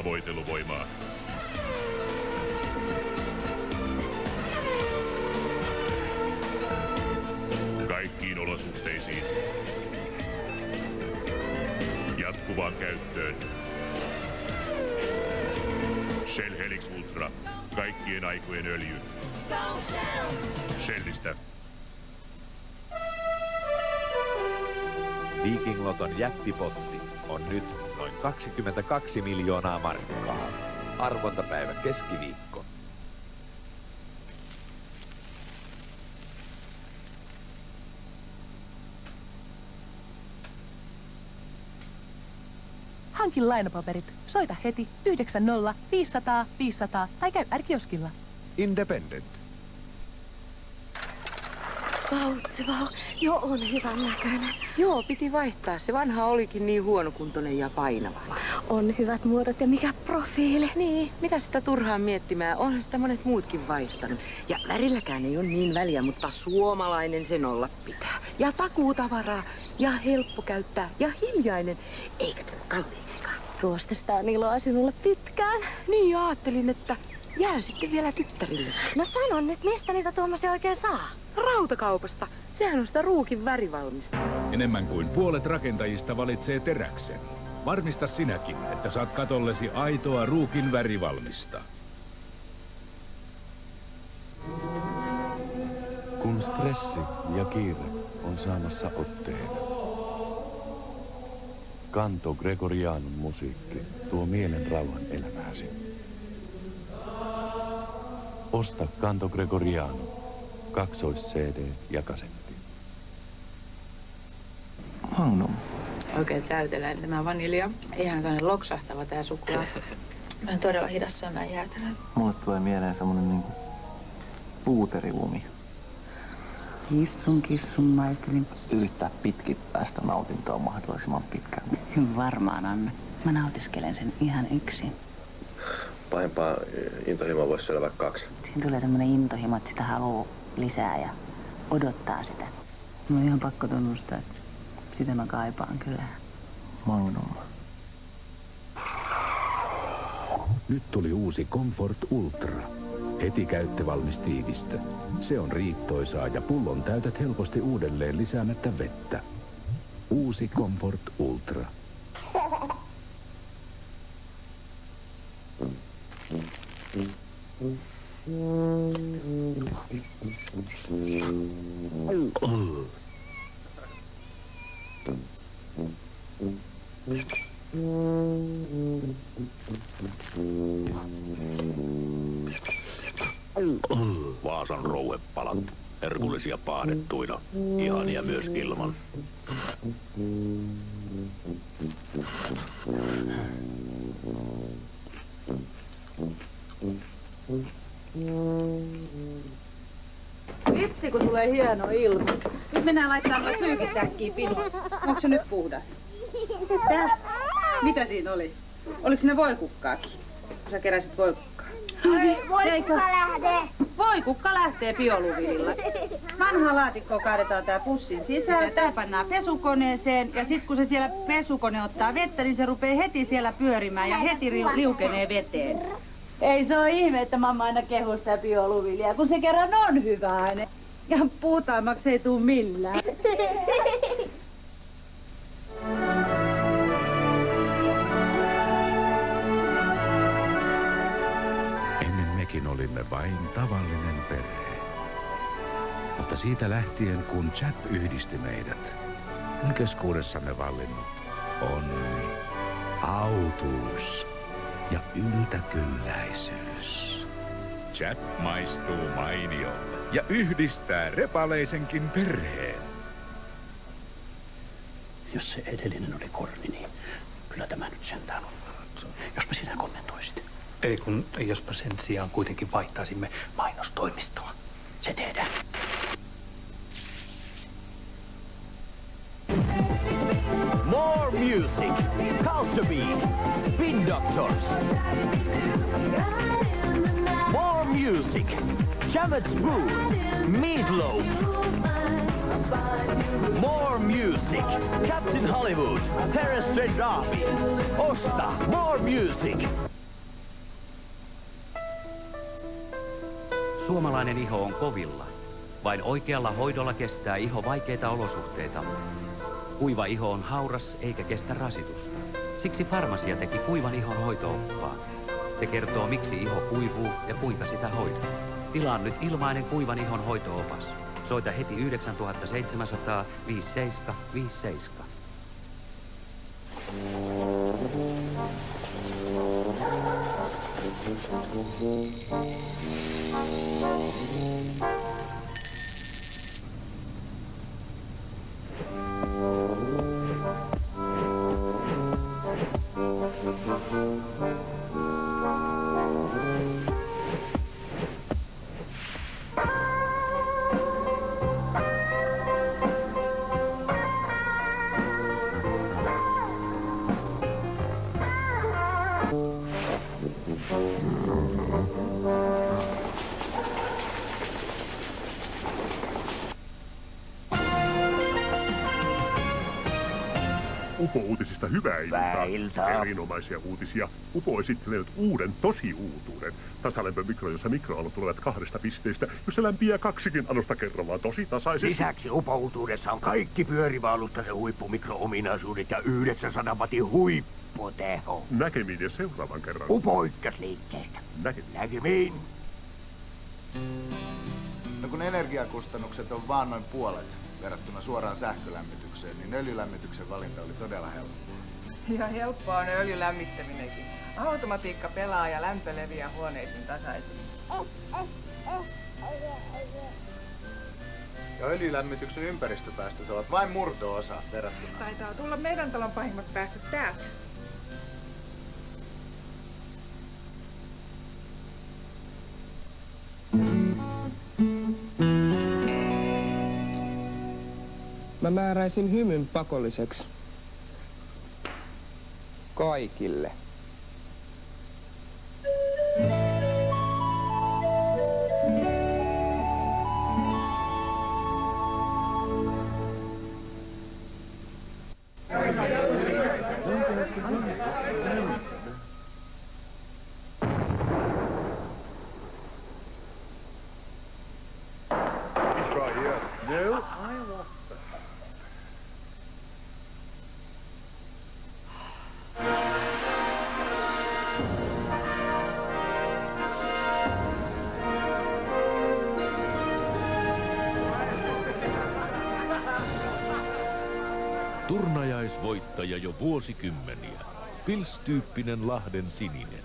uskottavaa voiteluvoimaa. Kaikkiin olosuhteisiin. Jatkuvaan käyttöön. Shell Helix Ultra. Kaikkien aikojen öljy. Shellistä. Viking Loton jättipotti on nyt noin 22 miljoonaa markkaa. Arvontapäivä keskiviikko. Hankin lainapaperit. Soita heti 90 500 500 tai käy R-kioskilla. Independent. Vau, joo on hyvän näköinen. Joo, piti vaihtaa. Se vanha olikin niin huonokuntoinen ja painava. On hyvät muodot ja mikä profiili. Niin, mitä sitä turhaan miettimään? Onhan sitä monet muutkin vaihtanut. Ja värilläkään ei ole niin väliä, mutta suomalainen sen olla pitää. Ja takuutavaraa. Ja helppo käyttää. Ja hiljainen. Eikä tule kalliiksikaan. Tuosta on iloa sinulle pitkään. Niin, ajattelin, että jää sitten vielä tyttärille. No sanon nyt, mistä niitä tuommoisia oikein saa? Rautakaupasta. Sehän on sitä Ruukin värivalmista. Enemmän kuin puolet rakentajista valitsee Teräksen. Varmista sinäkin, että saat katollesi aitoa Ruukin värivalmista. Kun stressi ja kiire on saamassa otteen. Canto Gregorianum musiikki tuo mielen rauhan elämääsi. Osta Canto Gregorianum, 2-CD ja kasetti. Magnum. Oikein täyteläinen tämä vanilja. Ihan toinen loksahtava tää suklaa. Mä oon todella hidas syömään jäätelöä. Mulle tulee mieleen semmonen niinku puuterilumi. Kissun maistelin. Yrittää pitkittää sitä nautintoa mahdollisimman pitkään. Varmaan, Anna. Mä nautiskelen sen ihan yksin. Pahempaa intohimoa voisi syödä vaikka 2. Siinä tulee semmonen intohimo, että sitä haluaa lisää ja odottaa sitä. Mun on ihan pakko tunnustaa, että sitä mä kaipaan kyllä. Magnum. Nyt tuli uusi Comfort Ultra. Heti käyttövalmis tiivistä. Se on riittoisaa ja pullon täytät helposti uudelleen lisäämättä vettä. Uusi Comfort Ultra. Vaasan rouepalat. Herkullisia paahdettuina. Ihania myös ilman. Vitsi, kun tulee hieno ilma. Nyt mennään laittamaan noin pyykisäkkiin pinuun. Onko se nyt puhdas? Mitä siinä oli? Oliko siinä voikukkaakin? Kun sä keräsit voikukkaa. Voikukka lähtee. Voikukka lähtee bioluvilla. Vanhaa laatikkoa kaadetaan tää pussin sisään. Tää pannaan pesukoneeseen ja sit kun se siellä pesukone ottaa vettä, niin se rupee heti siellä pyörimään ja heti liukenee veteen. Ei se ole ihme, että mamma aina kehuu sitä bioluvilia, kun se kerran on hyvä aine. Ja puhtaammaksi ei tuu millään. Ennen mekin olimme vain tavallinen perhe. Mutta siitä lähtien, kun Chap yhdisti meidät, on keskuudessamme vallinnut onni, autuus ja yltäkylläisyys. Chap maistuu mainiolle ja yhdistää repaleisenkin perheen. Jos se edellinen oli korni, niin kyllä tämä nyt sentään on. Jospa sinä kommentoisit. Ei kun, jospa sen sijaan kuitenkin vaihtaisimme mainostoimistoa. Se tehdään. More music, Culture Beat, Spin Doctors. More music, Javed Spoon, Meatloaf. More music. Captain Hollywood. Terrestre Derby. Osta. More music. Suomalainen iho on kovilla. Vain oikealla hoidolla kestää iho vaikeita olosuhteita. Kuiva iho on hauras eikä kestä rasitusta. Siksi Farmasia teki kuivan ihon hoito-oppaan. Se kertoo, miksi iho kuivuu ja kuinka sitä hoidetaan. Tilaa nyt ilmainen kuivan ihon hoito-opas. Soita heti 9700 5757. UFO-uutisista hyvää iltaa. Erinomaisia uutisia. UFO esittelee nyt uuden tosi-uutuuden. Tasalämpömikro, jossa mikroaallot tulevat 2 pisteestä, jossa lämpiää 2 annosta kerrallaan tosi tasaisesti. Lisäksi UFO-uutuudessa on kaikki pyörivä alustaisen huippumikro-ominaisuudet ja 900 watin huipputeho. Näkemiin ja seuraavan kerran. UFO ykkösliikkeestä. Näkemiin. No kun energiakustannukset on vaan noin puolet verrattuna suoraan sähkölämmitykseen, niin öljylämmityksen valinta oli todella helppoa. Ja helppoa on öljylämmittäminenkin. Automatiikka pelaa ja lämpö leviää huoneisiin tasaisin. Ja öljylämmityksen ympäristöpäästöt ovat vain murto-osa verrattuna. Taitaa tulla meidän talon pahimmat päästöt täältä. Mä määräisin hymyn pakolliseksi. Kaikille. Turnajaisvoittaja jo vuosikymmeniä. Pils-tyyppinen Lahden sininen.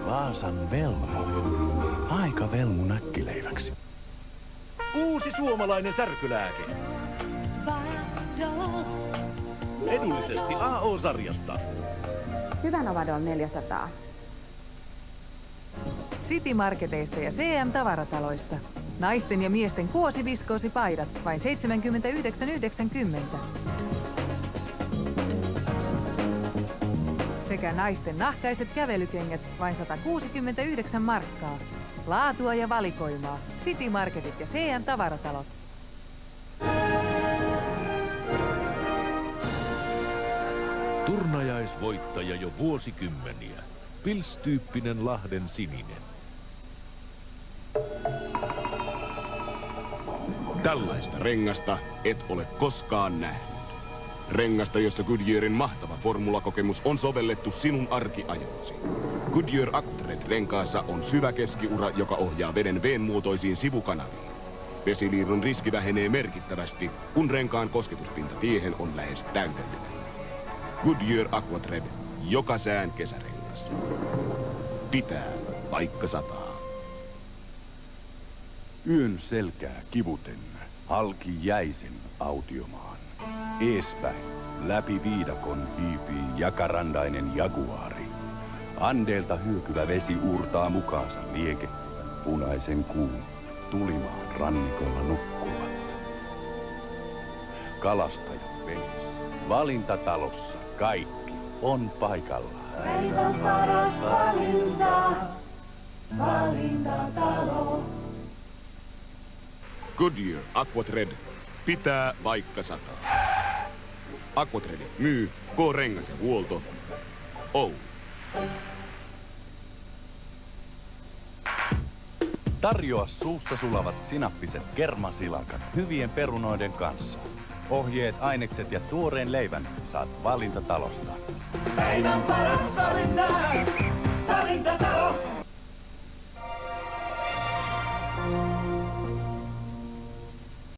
Vaasan velmu. Aika velmu näkkileiväksi. Uusi suomalainen särkylääke. Edullisesti AO-sarjasta. Hyvä Novadol 400. City Marketeista ja CM-tavarataloista. Naisten ja miesten kuosiviskoosipaidat vain 79,90. Sekä naisten nahkaiset kävelykengät vain 169 markkaa. Laatua ja valikoimaa. City Marketit ja CM-tavaratalot. Turnajaisvoittaja jo vuosikymmeniä. Pils-tyyppinen Lahden sininen. Tällaista rengasta et ole koskaan nähnyt. Rengasta, jossa Goodyearin mahtava formulakokemus on sovellettu sinun arkiajoosi. Goodyear Aquatred renkaassa on syvä keskiura, joka ohjaa veden veenmuotoisiin sivukanaviin. Vesiliirron riski vähenee merkittävästi, kun renkaan kosketuspinta tiehen on lähes täydellinen. Goodyear Aquatred, joka sään kesärengas. Pitää, vaikka sataa. Yön selkää kivuten, halki jäisen autiomaan. Eespäin, läpi viidakon hiipii jakarandainen jaguaari. Andeelta hyökyvä vesi uurtaa mukaansa liekehtivän punaisen kuun. Tulimaan rannikolla nukkuvat. Kalastajat veneessä, valintatalossa kaikki on paikallaan. Päivän paras valinta, valintatalo. Goodyear Aquatred, pitää vaikka sataa. Aquatred myy, K-rengas ja huolto. Oulu. Tarjoa suussa sulavat sinappiset kermasilakat hyvien perunoiden kanssa. Ohjeet, ainekset ja tuoreen leivän saat Valintatalosta. Päivän paras valinta, valintatalo.